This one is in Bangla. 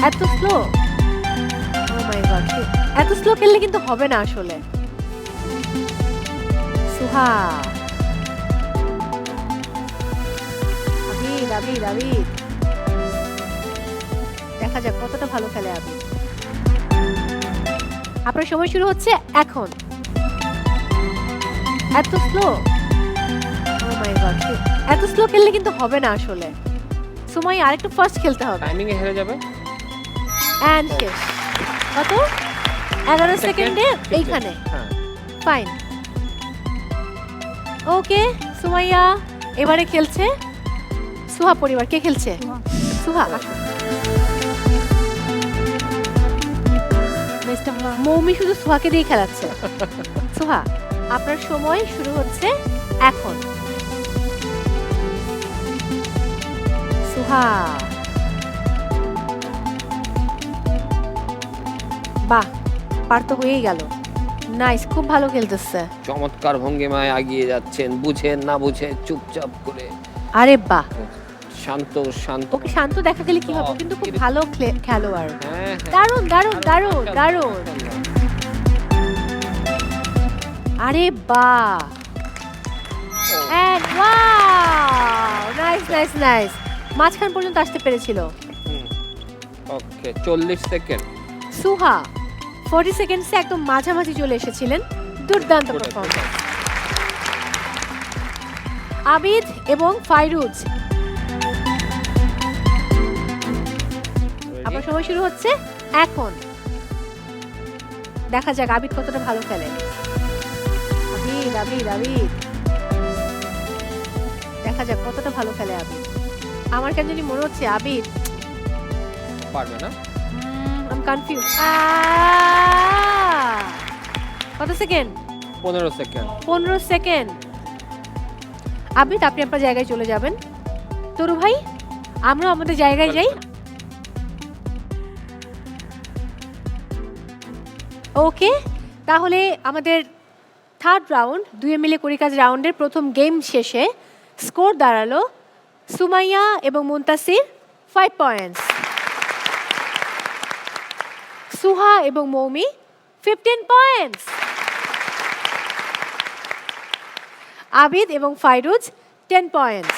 এত স্লো, ও মাই গড, এত স্লো খেললে কিন্তু হবে না আসলে। সুহা, আবিদ আবিদ আবিদ, দেখা যাক কতটা ভালো খেলে আবিদ। আপনার সময় শুরু হচ্ছে এখন। এত স্লো, ও মাই গড, এত স্লো খেললে কিন্তু হবে না আসলে। সময় আরেকটু ফাস্ট খেলতে হবে। টাইমিং এ হেরে যাবে। এন্ড শেষ। কত? 11 সেকেন্ডে এইখানে। হ্যাঁ, ফাইন। ওকে, সুমাইয়া এবারে খেলছে সুহা পরিবার। কে খেলছে? সুহা। মিস্টার মৌমি শুধু সুহাকে দিয়ে খেলাচ্ছে। সুহা, আপনার সময় শুরু হচ্ছে এখন। সুহা, বাহ, পার তো হয়েই গেল। নাইস, খুব ভালো খেলতেছে। চমৎকার ভঙ্গিমায় এগিয়ে যাচ্ছেন, বুঝেন না বুঝে চুপচাপ করে। আরে বাহ, শান্ত শান্ত। ওকে শান্ত দেখা গেলে কি হবে, কিন্তু খুব ভালো খেলোয়াড়। হ্যাঁ, দারুণ দারুণ দারুণ দারুণ। আরে বাহ, and wow, nice nice nice. মাঝখান পর্যন্ত আসতে পেরেছিল। ওকে, 40 সেকেন্ড। সুহা 40 সেকেন্ডসে একদম মাঝামাঝি চলে এসেছিলেন। দুর্দান্ত পারফরম্যান্স। আবিদ এবং ফাইরুজ, আপনার সময় শুরু হচ্ছে এখন। দেখা যাক আবিদ কতটা ভালো খেলে। আবিদ আবিদ আবিদ, দেখা যাক কতটা ভালো খেলে আবিদ। আমার কেন জানি মনে হচ্ছে আবিদ পারবে না। I am confuse. কত সেকেন্ড? 15 সেকেন্ড। 15 সেকেন্ড। আবিদ, আপনি আপনার জায়গায় চলে যাবেন। তরু ভাই, আমরা আমাদের জায়গায় যাই। ওকে, তাহলে আমাদের থার্ড রাউন্ড, দুয়ে মিলে করি কাজ রাউন্ডের প্রথম গেম শেষে স্কোর দাঁড়ালো সুমাইয়া এবং মুনতাসির 5 পয়েন্টস, সুহা এবং মৌমি 15 পয়েন্টস, আবিদ এবং ফাইরুজ 10 পয়েন্টস।